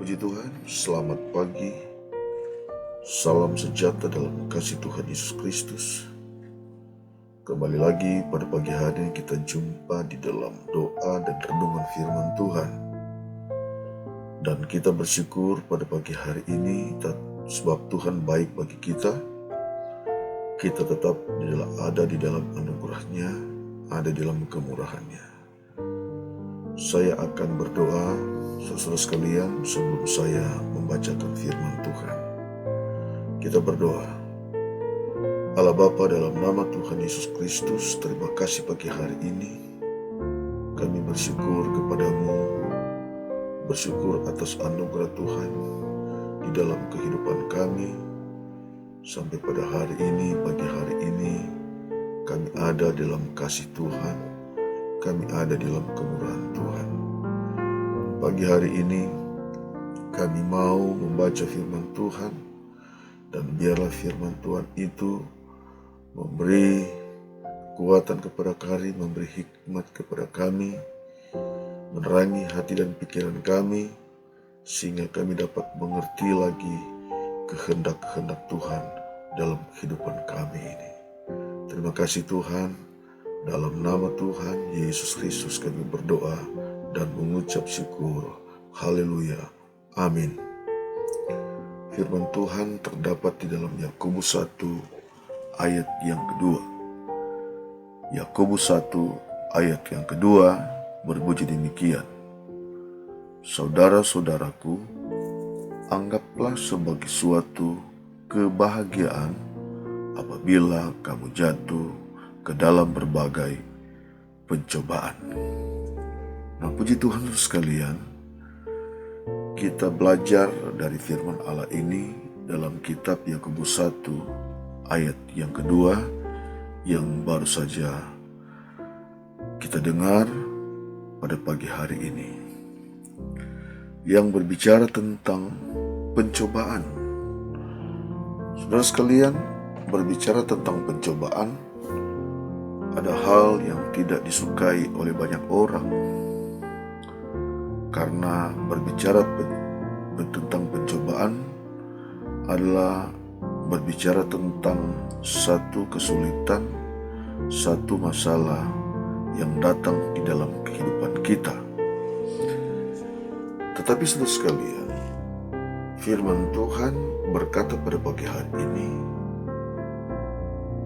Puji Tuhan, selamat pagi. Salam sejahtera dalam kasih Tuhan Yesus Kristus. Kembali lagi pada pagi hari kita jumpa di dalam doa dan renungan firman Tuhan. Dan kita bersyukur pada pagi hari ini sebab Tuhan baik bagi kita. Kita tetap ada di dalam anugerah-Nya, ada di dalam kemurahan-Nya. Saya akan berdoa saudara sekalian sebelum saya membacakan firman Tuhan. Kita berdoa. Allah Bapa, dalam nama Tuhan Yesus Kristus, terima kasih pagi hari ini. Kami bersyukur kepadamu, bersyukur atas anugerah Tuhan di dalam kehidupan kami. Sampai pada hari ini, pagi hari ini, kami ada dalam kasih Tuhan, kami ada dalam kemurahan Tuhan. Pagi hari ini, kami mau membaca firman Tuhan, dan biarlah firman Tuhan itu memberi kekuatan kepada kami, memberi hikmat kepada kami, menerangi hati dan pikiran kami, sehingga kami dapat mengerti lagi kehendak-kehendak Tuhan dalam kehidupan kami ini. Terima kasih Tuhan, dalam nama Tuhan Yesus Kristus kami berdoa dan mengucap syukur. Haleluya. Amin. Firman Tuhan terdapat di dalam Yakobus 1 ayat yang kedua. Yakobus 1 ayat yang kedua berbunyi demikian. Saudara-saudaraku, anggaplah sebagai suatu kebahagiaan apabila kamu jatuh ke dalam berbagai pencobaan. Nah, puji Tuhan sekalian, kita belajar dari firman Allah ini dalam kitab Yakobus 1 ayat yang kedua yang baru saja kita dengar pada pagi hari ini, yang berbicara tentang pencobaan. Saudara sekalian, berbicara tentang pencobaan ada hal yang tidak disukai oleh banyak orang. Karena berbicara tentang pencobaan adalah berbicara tentang satu kesulitan, satu masalah yang datang di dalam kehidupan kita. Tetapi saudara sekalian, firman Tuhan berkata pada pagi hari ini,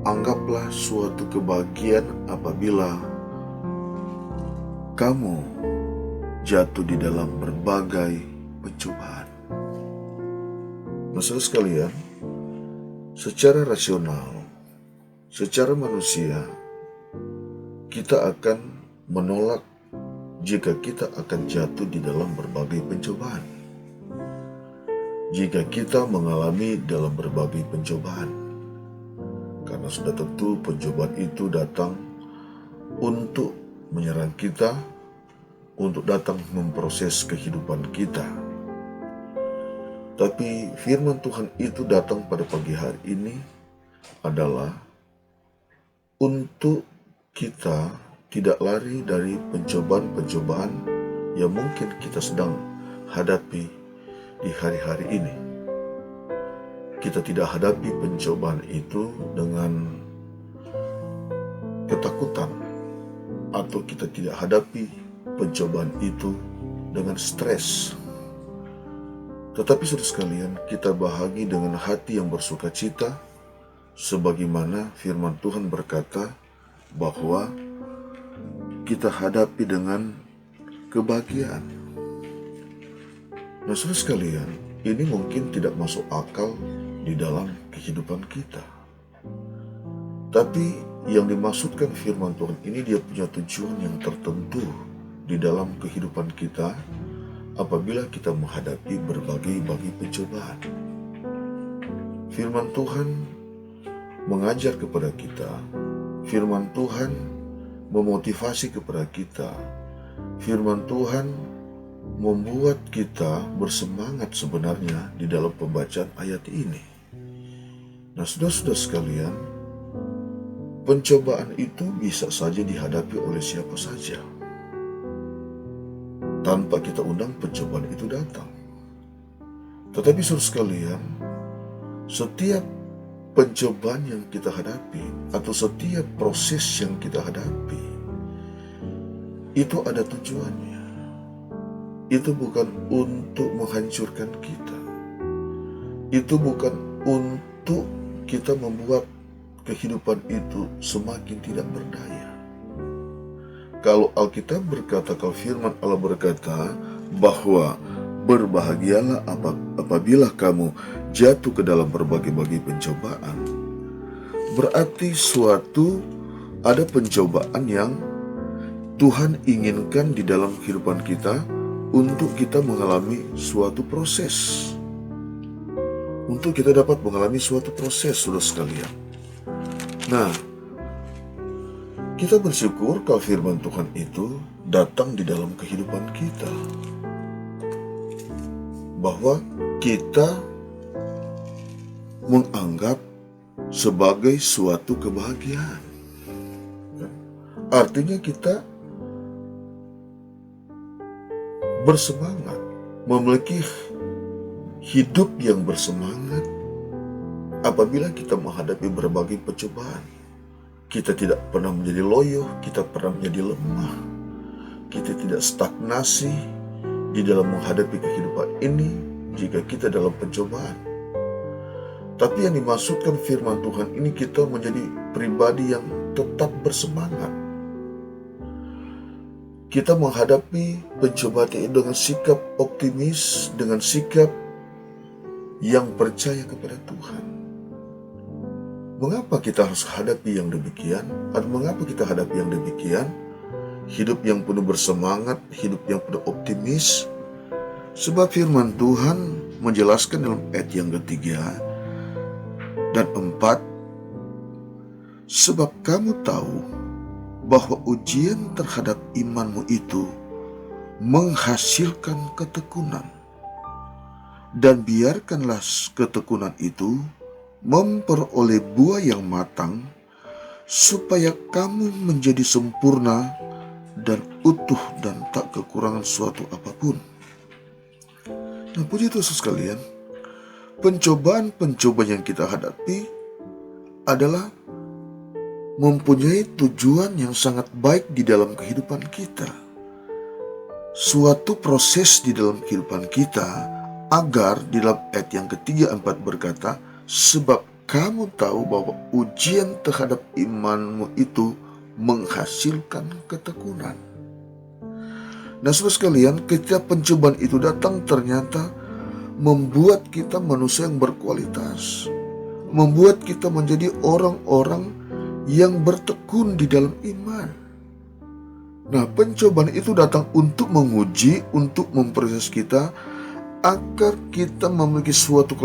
anggaplah suatu kebahagiaan apabila kamu jatuh di dalam berbagai pencobaan. Masalah sekalian, secara rasional, secara manusia, kita akan menolak jika kita akan jatuh di dalam berbagai pencobaan. Jika kita mengalami dalam berbagai pencobaan, karena sudah tentu pencobaan itu datang untuk menyerang kita, untuk datang memproses kehidupan kita. Tapi firman Tuhan itu datang pada pagi hari ini adalah untuk kita tidak lari dari pencobaan-pencobaan yang mungkin kita sedang hadapi di hari-hari ini. Kita tidak hadapi pencobaan itu dengan ketakutan, atau kita tidak hadapi pencobaan itu dengan stres. Tetapi saudara sekalian, kita bahagi dengan hati yang bersuka cita, sebagaimana firman Tuhan berkata bahwa kita hadapi dengan kebahagiaan. Nah saudara sekalian, ini mungkin tidak masuk akal di dalam kehidupan kita. Tapi yang dimaksudkan firman Tuhan ini, dia punya tujuan yang tertentu di dalam kehidupan kita apabila kita menghadapi berbagai pencobaan. Firman Tuhan mengajar kepada kita, firman Tuhan memotivasi kepada kita, firman Tuhan membuat kita bersemangat sebenarnya di dalam pembacaan ayat ini. Nah, saudara-saudara sekalian, pencobaan itu bisa saja dihadapi oleh siapa saja. Tanpa kita undang, pencobaan itu datang. Tetapi saudara sekalian, setiap pencobaan yang kita hadapi atau setiap proses yang kita hadapi itu ada tujuannya. Itu bukan untuk menghancurkan kita. Itu bukan untuk kita membuat kehidupan itu semakin tidak berdaya. Kalau Alkitab berkata, kalau firman Allah berkata bahwa berbahagialah apabila kamu jatuh ke dalam berbagai-bagai pencobaan, berarti ada pencobaan yang Tuhan inginkan di dalam kehidupan kita untuk kita mengalami suatu proses. Untuk kita dapat mengalami suatu proses, saudara sekalian. Nah, kita bersyukur kalau firman Tuhan itu datang di dalam kehidupan kita. Bahwa kita menganggap sebagai suatu kebahagiaan. Artinya kita bersemangat, memiliki hidup yang bersemangat apabila kita menghadapi berbagai pencobaan. Kita tidak pernah menjadi loyo, kita pernah menjadi lemah. Kita tidak stagnasi di dalam menghadapi kehidupan ini jika kita dalam pencobaan. Tapi yang dimaksudkan firman Tuhan ini, kita menjadi pribadi yang tetap bersemangat. Kita menghadapi pencobaan ini dengan sikap optimis, dengan sikap yang percaya kepada Tuhan. Mengapa kita harus hadapi yang demikian? Atau mengapa kita hadapi yang demikian? Hidup yang penuh bersemangat, hidup yang penuh optimis. Sebab firman Tuhan menjelaskan dalam ayat yang ketiga dan 4, sebab kamu tahu bahwa ujian terhadap imanmu itu menghasilkan ketekunan. Dan biarkanlah ketekunan itu memperoleh buah yang matang, supaya kamu menjadi sempurna dan utuh dan tak kekurangan suatu apapun. Nah, puji Tuhan sekalian, pencobaan-pencobaan yang kita hadapi adalah mempunyai tujuan yang sangat baik di dalam kehidupan kita. Suatu proses di dalam kehidupan kita, agar di dalam ayat yang ketiga 4 berkata, sebab kamu tahu bahwa ujian terhadap imanmu itu menghasilkan ketekunan. Nah, saudara sekalian, ketika pencobaan itu datang, ternyata membuat kita manusia yang berkualitas, membuat kita menjadi orang-orang yang bertekun di dalam iman. Nah, pencobaan itu datang untuk menguji, untuk memproses kita, agar kita memiliki suatu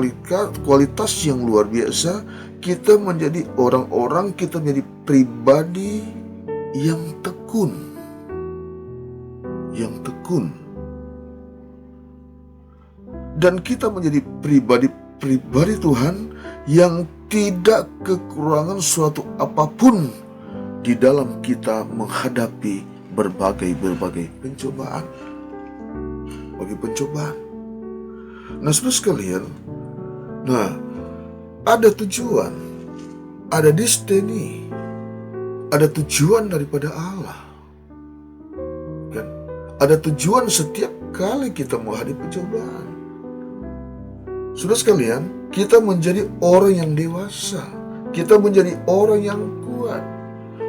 kualitas yang luar biasa. Kita menjadi orang-orang, kita menjadi pribadi yang tekun. Yang tekun. Dan kita menjadi pribadi Tuhan yang tidak kekurangan suatu apapun di dalam kita menghadapi berbagai pencobaan. Nah, saudara sekalian, ada tujuan, ada destiny, ada tujuan daripada Allah. Kan? Ada tujuan setiap kali kita menghadapi pencobaan. Saudara sekalian, kita menjadi orang yang dewasa, kita menjadi orang yang kuat.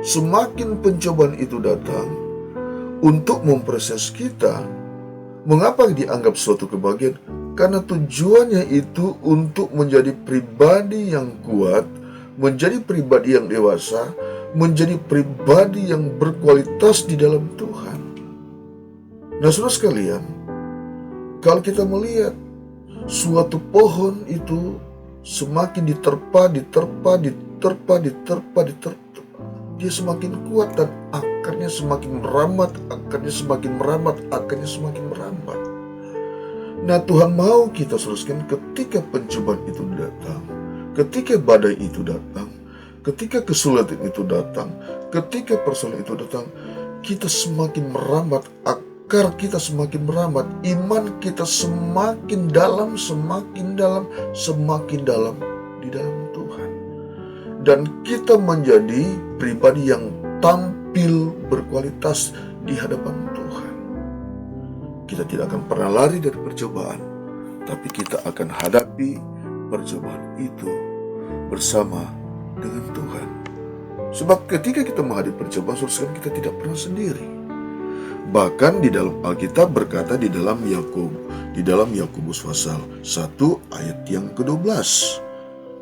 Semakin pencobaan itu datang untuk memproses kita. Mengapa dianggap suatu kebahagiaan? Karena tujuannya itu untuk menjadi pribadi yang kuat, menjadi pribadi yang dewasa, menjadi pribadi yang berkualitas di dalam Tuhan. Nah, saudara sekalian, kalau kita melihat suatu pohon itu semakin diterpa, dia semakin kuat dan akarnya semakin merambat, akarnya semakin merambat. Nah, Tuhan mau kita selesaikan ketika pencobaan itu datang, ketika badai itu datang, ketika kesulitan itu datang, ketika persoalan itu datang, kita semakin merambat akar kita semakin merambat, iman kita semakin dalam, semakin dalam, semakin dalam di dalam Tuhan. Dan kita menjadi pribadi yang tampil berkualitas di hadapan Tuhan. Kita tidak akan pernah lari dari percobaan, tapi kita akan hadapi percobaan itu bersama dengan Tuhan. Sebab ketika kita menghadapi percobaan, saudara, kita tidak pernah sendiri. Bahkan di dalam Alkitab berkata di dalam Yakobus pasal 1 ayat yang ke-12.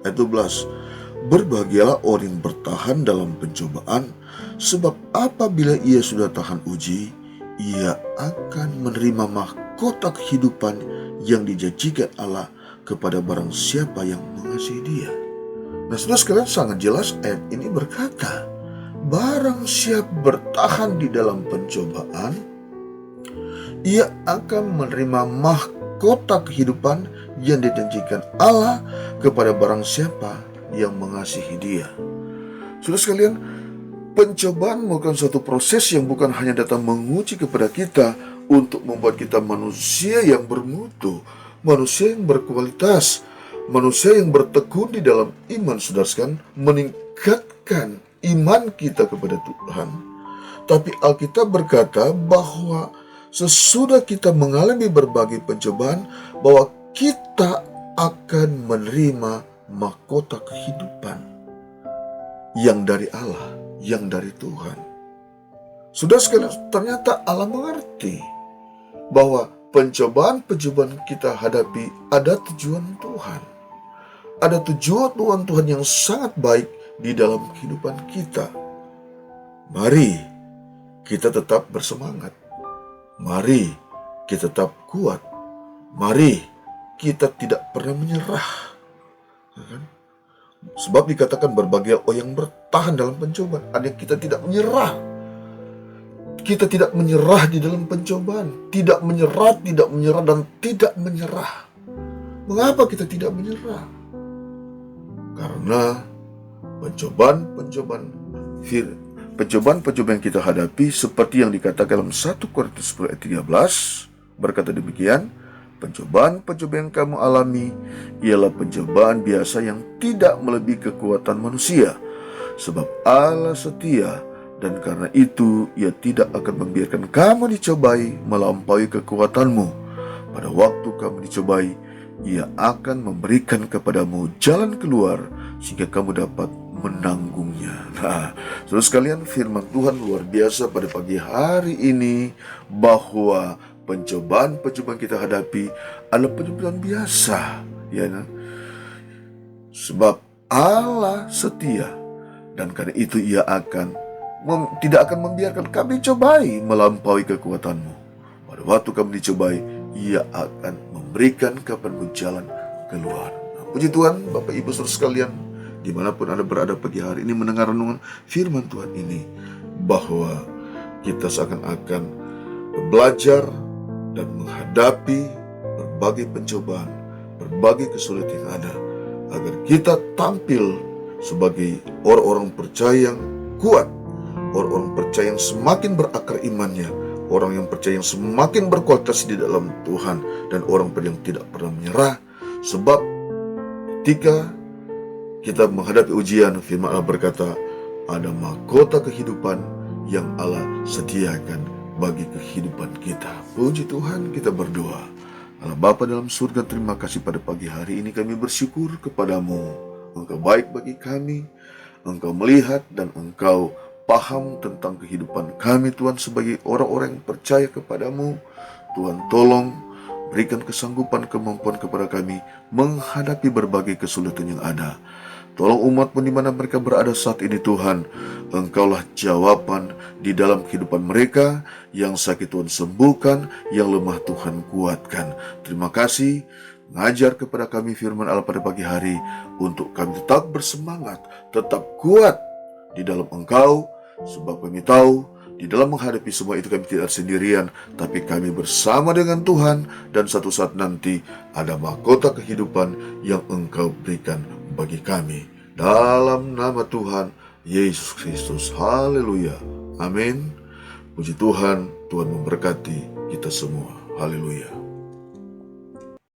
Ayat 12. Berbahagialah orang yang bertahan dalam pencobaan, sebab apabila ia sudah tahan uji, ia akan menerima mahkota kehidupan yang dijanjikan Allah kepada barang siapa yang mengasihi Dia. Nah, saudara sekalian, sangat jelas ayat ini berkata, barang siapa bertahan di dalam pencobaan, ia akan menerima mahkota kehidupan yang dijanjikan Allah kepada barang siapa yang mengasihi Dia. Saudara sekalian, pencobaan merupakan suatu proses yang bukan hanya datang menguji kepada kita untuk membuat kita manusia yang bermutu, manusia yang berkualitas, manusia yang bertekun di dalam iman, saudara sekalian, meningkatkan iman kita kepada Tuhan. Tapi Alkitab berkata bahwa sesudah kita mengalami berbagai pencobaan, bahwa kita akan menerima mahkota kehidupan yang dari Allah, yang dari Tuhan. Saudara sekalian, ternyata Allah mengerti bahwa pencobaan-pencobaan kita hadapi ada tujuan Tuhan. Ada tujuan Tuhan yang sangat baik di dalam kehidupan kita. Mari kita tetap bersemangat. Mari kita tetap kuat. Mari kita tidak pernah menyerah. Sebab dikatakan berbagai orang yang bertahan dalam pencobaan. Artinya kita tidak menyerah. Kita tidak menyerah di dalam pencobaan. Tidak menyerah, dan tidak menyerah. Mengapa kita tidak menyerah? Karena pencobaan yang kita hadapi seperti yang dikatakan dalam 1 Korintus 10 ayat 13 berkata demikian, pencobaan-pencobaan yang kamu alami ialah pencobaan biasa yang tidak melebihi kekuatan manusia, sebab Allah setia, dan karena itu Ia tidak akan membiarkan kamu dicobai melampaui kekuatanmu. Pada waktu kamu dicobai, Ia akan memberikan kepadamu jalan keluar sehingga kamu dapat menanggungnya. Nah, saudara sekalian, firman Tuhan luar biasa pada pagi hari ini bahwa pencobaan-pencobaan kita hadapi adalah pencobaan biasa, ya kan? Sebab Allah setia, dan karena itu Ia tidak akan membiarkan kami dicobai melampaui kekuatanmu. Pada waktu kami dicobai, Ia akan memberikan kepadamu jalan keluar. Nah, puji Tuhan, Bapak Ibu saudara sekalian, dimanapun Anda berada pagi hari ini mendengar renungan firman Tuhan ini, bahwa kita seakan-akan belajar dan menghadapi berbagai pencobaan, berbagai kesulitan yang ada, agar kita tampil sebagai orang-orang percaya yang kuat, orang-orang percaya yang semakin berakar imannya, orang yang percaya yang semakin berkualitas di dalam Tuhan, dan orang yang tidak pernah menyerah. Sebab ketika kita menghadapi ujian, firman Allah berkata, ada mahkota kehidupan yang Allah sediakan bagi kehidupan kita. Puji Tuhan, kita berdoa. Allah Bapa dalam surga, terima kasih pada pagi hari ini kami bersyukur kepadamu. Engkau baik bagi kami, Engkau melihat dan Engkau paham tentang kehidupan kami, Tuhan, sebagai orang-orang yang percaya kepadamu. Tuhan, tolong berikan kesanggupan, kemampuan kepada kami menghadapi berbagai kesulitan yang ada. Tolong umat-Mu di mana mereka berada saat ini, Tuhan. Engkaulah jawaban di dalam kehidupan mereka. Yang sakit Tuhan sembuhkan, yang lemah Tuhan kuatkan. Terima kasih. Ngajar kepada kami firman Allah pada pagi hari, untuk kami tetap bersemangat, tetap kuat di dalam Engkau. Sebab kami tahu, di dalam menghadapi semua itu kami tidak sendirian, tapi kami bersama dengan Tuhan. Dan satu saat nanti ada mahkota kehidupan yang Engkau berikan bagi kami. Dalam nama Tuhan Yesus Kristus. Haleluya. Amin. Puji Tuhan. Tuhan memberkati. kita semua. Haleluya.